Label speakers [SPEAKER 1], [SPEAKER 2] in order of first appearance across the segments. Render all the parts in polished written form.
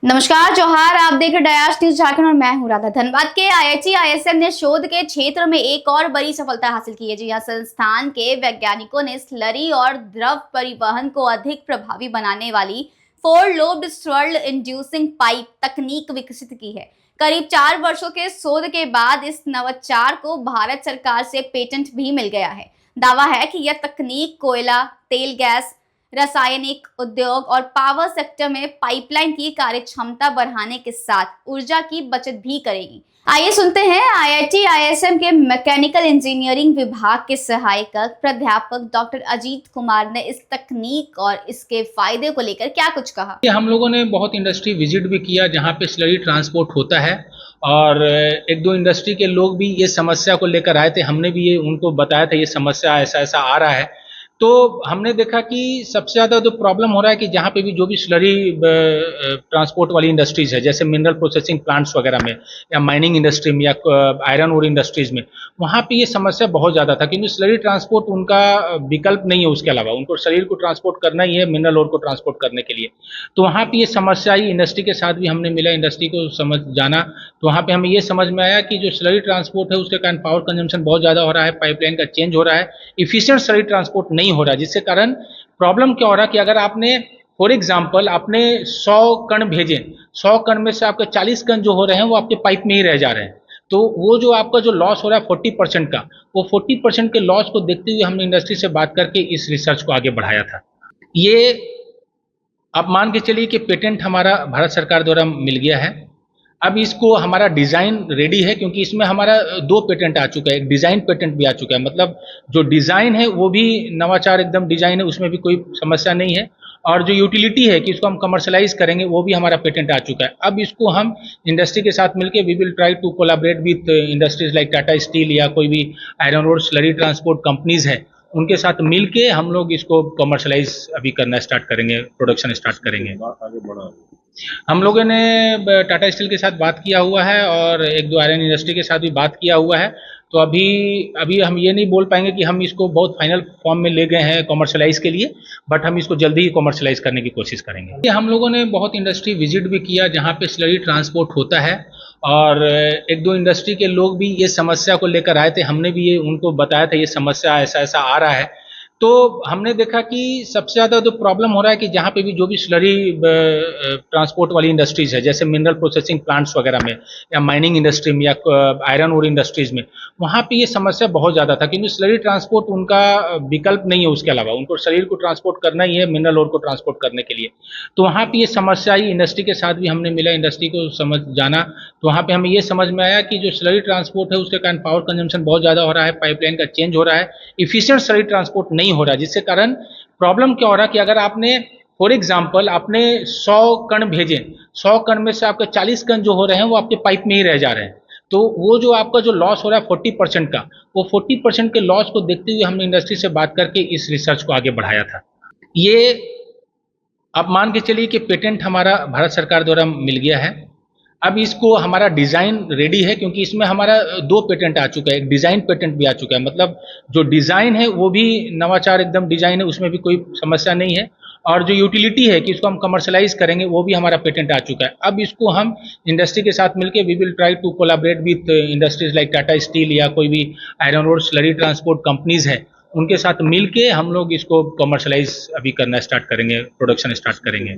[SPEAKER 1] नमस्कार जोहार, आप देख रहे डयास न्यूज झारखंड और मैं हूं राधा। धनबाद के IIT ISM ने शोध के क्षेत्र में एक और बड़ी सफलता हासिल की है। जी हां, संस्थान के वैज्ञानिकों ने स्लरी और द्रव परिवहन को अधिक प्रभावी बनाने वाली 4 लोब्ड स्वर्ल इंड्यूसिंग पाइप तकनीक विकसित की है। करीब 4 वर्षों के शोध के बाद इस नवाचार को भारत सरकार से पेटेंट भी मिल गया है। दावा है कि यह तकनीक कोयला, तेल, गैस, रासायनिक उद्योग और पावर सेक्टर में पाइपलाइन की कार्यक्षमता बढ़ाने के साथ ऊर्जा की बचत भी करेगी। आइए सुनते हैं IIT ISM के मैकेनिकल इंजीनियरिंग विभाग के सहायक प्राध्यापक डॉक्टर अजीत कुमार ने इस तकनीक और इसके फायदे को लेकर क्या कुछ कहा।
[SPEAKER 2] हम लोगों ने बहुत इंडस्ट्री विजिट भी किया जहाँ पे स्लरी ट्रांसपोर्ट होता है और एक दो इंडस्ट्री के लोग भी ये समस्या को लेकर आए थे। हमने भी ये उनको बताया था ये समस्या ऐसा ऐसा आ रहा है। तो हमने देखा कि सबसे ज़्यादा जो प्रॉब्लम हो रहा है कि जहाँ पे भी जो भी स्लरी ट्रांसपोर्ट वाली इंडस्ट्रीज है, जैसे मिनरल प्रोसेसिंग प्लांट्स वगैरह में या माइनिंग इंडस्ट्री में या आयरन ओर इंडस्ट्रीज में, वहाँ पे ये समस्या बहुत ज़्यादा था क्योंकि स्लरी ट्रांसपोर्ट उनका विकल्प नहीं है। उसके अलावा उनको शरीर को ट्रांसपोर्ट करना ही है मिनरल ओर को ट्रांसपोर्ट करने के लिए। तो वहाँ पे ये समस्या आई। इंडस्ट्री के साथ भी हमने मिला, इंडस्ट्री को समझ जाना, तो वहाँ पे हमें ये समझ में आया कि जो स्लरी ट्रांसपोर्ट है उसके कारण पावर कंजम्पशन बहुत ज़्यादा हो रहा है, पाइपलाइन का चेंज हो रहा है, इफिशिएंट स्लरी ट्रांसपोर्ट नहीं हो रहा है, जिसके कारण प्रॉब्लम क्या हो रहा है कि अगर आपने फॉर एग्जाम्पल आपने 100 कण भेजे, 100 कण में से आपके 40 कण जो हो रहे हैं वो आपके पाइप में ही रह जा रहे हैं। तो वो जो आपका जो लॉस हो रहा है 40% का, वो 40% के लॉस को देखते हुए हमने इंडस्ट्री से बात करके इस रिसर्च को आगे बढ़ाया था। ये आप मान के चलिए कि पेटेंट हमारा भारत सरकार द्वारा मिल गया है। अब इसको हमारा डिज़ाइन रेडी है क्योंकि इसमें हमारा 2 पेटेंट आ चुका है, एक डिज़ाइन पेटेंट भी आ चुका है। मतलब जो डिज़ाइन है वो भी नवाचार एकदम डिज़ाइन है, उसमें भी कोई समस्या नहीं है। और जो यूटिलिटी है कि इसको हम कमर्शलाइज करेंगे वो भी हमारा पेटेंट आ चुका है। अब इसको हम इंडस्ट्री के साथ मिलकर we will try to collaborate with industries like Tata steel या कोई भी iron ore slurry transport companies है, उनके साथ मिलके हम लोग इसको कमर्शलाइज अभी करना स्टार्ट करेंगे, प्रोडक्शन स्टार्ट करेंगे। हम लोगों ने टाटा स्टील के साथ बात किया हुआ है और एक दो आयरन इंडस्ट्री के साथ भी बात किया हुआ है। तो अभी हम ये नहीं बोल पाएंगे कि हम इसको बहुत फाइनल फॉर्म में ले गए हैं कमर्शलाइज के लिए, बट हम इसको जल्दी ही कमर्शलाइज करने की कोशिश करेंगे। हम लोगों ने बहुत इंडस्ट्री विजिट भी किया जहाँ पे स्लरी ट्रांसपोर्ट होता है और एक दो इंडस्ट्री के लोग भी ये समस्या को लेकर आए थे। हमने भी ये उनको बताया था ये समस्या ऐसा ऐसा आ रहा है। तो हमने देखा कि सबसे ज़्यादा जो प्रॉब्लम हो रहा है कि जहाँ पे भी जो भी स्लरी ट्रांसपोर्ट वाली इंडस्ट्रीज है, जैसे मिनरल प्रोसेसिंग प्लांट्स वगैरह में या माइनिंग इंडस्ट्री में या आयरन ओर इंडस्ट्रीज में, वहाँ पे ये समस्या बहुत ज़्यादा था क्योंकि स्लरी ट्रांसपोर्ट उनका विकल्प नहीं है। उसके अलावा उनको शरीर को ट्रांसपोर्ट करना ही है मिनरल ओर को ट्रांसपोर्ट करने के लिए। तो वहाँ पे ये समस्या आई। इंडस्ट्री के साथ भी हमने मिला, इंडस्ट्री को समझ जाना, तो वहाँ पे हमें ये समझ में आया कि जो स्लरी ट्रांसपोर्ट है उसके कारण पावर कंजम्पशन बहुत ज़्यादा हो रहा है, पाइपलाइन का चेंज हो रहा है, इफिशिएंट स्लरी ट्रांसपोर्ट नहीं हो रहा है, जिसके कारण प्रॉब्लम क्या हो रहा है कि अगर आपने फॉर एग्जाम्पल आपने 100 कण भेजे, 100 कण में से आपके 40 कण जो हो रहे हैं वो आपके पाइप में ही रह जा रहे हैं। तो वो जो आपका जो लॉस हो रहा है 40% का, वो 40% के लॉस को देखते हुए हमने इंडस्ट्री से बात करके इस रिसर्च को आगे बढ़ाया था। ये आप मान के चलिए कि पेटेंट हमारा भारत सरकार द्वारा मिल गया है। अब इसको हमारा डिज़ाइन रेडी है क्योंकि इसमें हमारा 2 पेटेंट आ चुका है, एक डिज़ाइन पेटेंट भी आ चुका है। मतलब जो डिज़ाइन है वो भी नवाचार एकदम डिज़ाइन है, उसमें भी कोई समस्या नहीं है। और जो यूटिलिटी है कि इसको हम कमर्शलाइज करेंगे वो भी हमारा पेटेंट आ चुका है। अब इसको हम इंडस्ट्री के साथ मिलकर we will try to collaborate with industries like Tata steel या कोई भी iron ore slurry transport companies है, उनके साथ मिलके हम लोग इसको कमर्शलाइज अभी करना स्टार्ट करेंगे, प्रोडक्शन स्टार्ट करेंगे।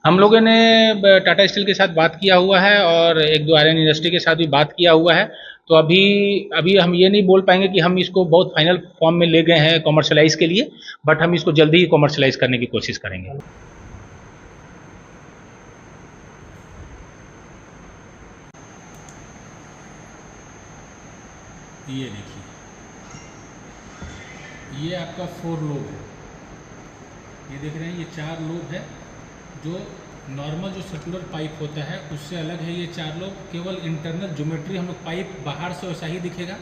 [SPEAKER 2] हम लोगों ने टाटा स्टील के साथ बात किया हुआ है और एक दो आयरन इंडस्ट्री के साथ भी बात किया हुआ है। तो अभी हम ये नहीं बोल पाएंगे कि हम इसको बहुत फाइनल फॉर्म में ले गए हैं कमर्शलाइज के लिए, बट हम इसको जल्दी ही कमर्शलाइज करने की कोशिश करेंगे।
[SPEAKER 3] ये देखिए, ये आपका 4 लोब है। ये देख रहे हैं, ये 4 लोब है। जो नॉर्मल जो सर्कुलर पाइप होता है उससे अलग है ये 4 लोब। केवल इंटरनल ज्योमेट्री, हम लोग पाइप बाहर से वैसा ही दिखेगा,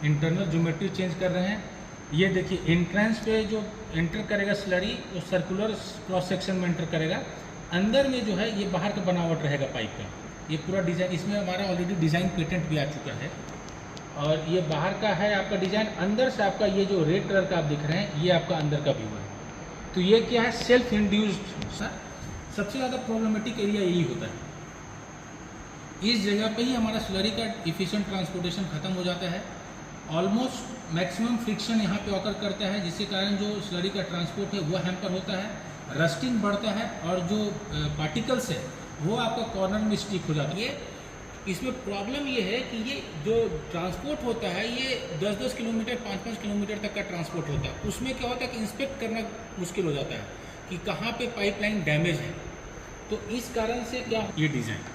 [SPEAKER 3] इंटरनल ज्योमेट्री चेंज कर रहे हैं। ये देखिए, एंट्रेंस पे जो एंटर करेगा स्लरी वो सर्कुलर क्रॉस सेक्शन में एंटर करेगा। अंदर में जो है ये बाहर का बनावट रहेगा पाइप का। ये पूरा डिज़ाइन, इसमें हमारा ऑलरेडी डिज़ाइन पेटेंट भी आ चुका है। और ये बाहर का है आपका डिज़ाइन। अंदर से आपका ये जो रेड कलर का आप दिख रहे हैं ये आपका अंदर का व्यू है। तो ये क्या है, सेल्फ इंड्यूस्ड सबसे ज़्यादा प्रॉब्लमेटिक एरिया यही होता है। इस जगह पे ही हमारा स्लरी का इफ़िशिएंट ट्रांसपोर्टेशन ख़त्म हो जाता है। ऑलमोस्ट मैक्सिमम फ्रिक्शन यहाँ पे ऑकर करता है, जिसके कारण जो स्लरी का ट्रांसपोर्ट है वो हैम्पर होता है, रस्टिंग बढ़ता है और जो पार्टिकल्स है वो आपका कॉर्नर में स्टिक हो जाता है। इसमें प्रॉब्लम ये है कि ये जो ट्रांसपोर्ट होता है ये 10-10 किलोमीटर 5-5 किलोमीटर तक का ट्रांसपोर्ट होता है। उसमें क्या होता है कि इंस्पेक्ट करना मुश्किल हो जाता है कि कहाँ पे पाइपलाइन डैमेज है। तो इस कारण से क्या ये डिज़ाइन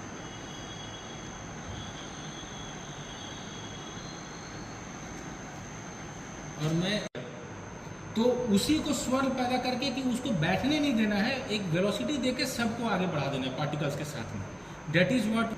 [SPEAKER 3] और मैं तो उसी को स्वर्ण पैदा करके कि उसको बैठने नहीं देना है, एक वेलोसिटी देके सबको आगे बढ़ा देना है पार्टिकल्स के साथ में। दैट इज व्हाट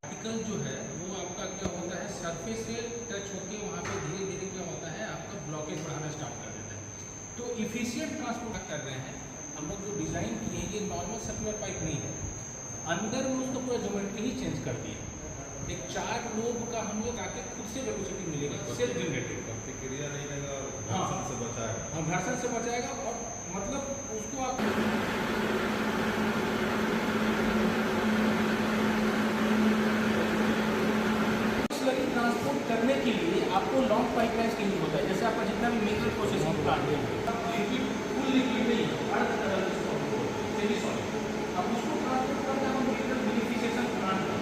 [SPEAKER 3] पार्टिकल जो है वो आपका क्या होता है, सरफेस से टच होके वहाँ पे धीरे धीरे क्या होता है आपका ब्लॉकेज बढ़ाना स्टार्ट कर देता है। तो इफिशिएंट ट्रांसपोर्ट कर रहे हैं हम लोग। जो डिज़ाइन किए हैं ये नॉर्मल सर्कुलर पाइप नहीं है, अंदर में उसका पूरा ज्योमेट्री ही चेंज कर दिए। एक 4 लोब का हम लोग आके खुद से वेलोसिटी मिलेगा, सेल्फ जनरेटेड
[SPEAKER 4] प्रतिक्रिया नहीं देगा और
[SPEAKER 3] हाँ।
[SPEAKER 4] घर्षण से बचाएगा।
[SPEAKER 3] हाँ, घर्षण से बचाएगा और मतलब उसको आप स्लरी ट्रांसपोर्ट करने के लिए आपको लॉन्ग पाइपलाइन की यूज होता है। जैसे आपका जितना भी मिनरल प्रोसेसिंग प्लांट है, लिक्विड फुल लिक्विड नहीं है, अर्थ तरह सेमी सॉलिड, अब उसको ट्रांसपोर्ट करना हम मिनरल बेनिफिशिएशन प्लांट का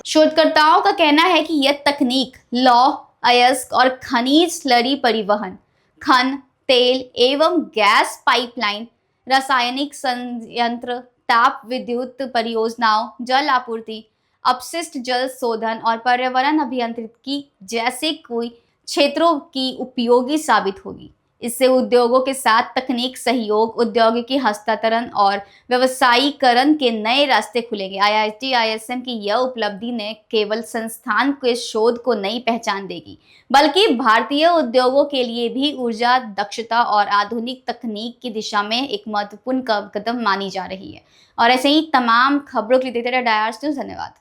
[SPEAKER 1] शोधकर्ताओं का कहना है कि यह तकनीक लौह, अयस्क और खनिज स्लरी परिवहन, खन, तेल एवं गैस पाइपलाइन, रासायनिक संयंत्र, ताप विद्युत परियोजनाओं, जल आपूर्ति, अपशिष्ट जल शोधन और पर्यावरण अभियांत्रिकी जैसे कोई क्षेत्रों की उपयोगी साबित होगी। इससे उद्योगों के साथ तकनीक सहयोग, औद्योगिकी हस्तांतरण और व्यवसायीकरण के नए रास्ते खुलेंगे। IIT ISM की यह उपलब्धि ने केवल संस्थान के शोध को नई पहचान देगी, बल्कि भारतीय उद्योगों के लिए भी ऊर्जा दक्षता और आधुनिक तकनीक की दिशा में एक महत्वपूर्ण कदम मानी जा रही है। और ऐसे ही तमाम खबरों के लिए देखते रहिए डायर्स न्यूज़। धन्यवाद।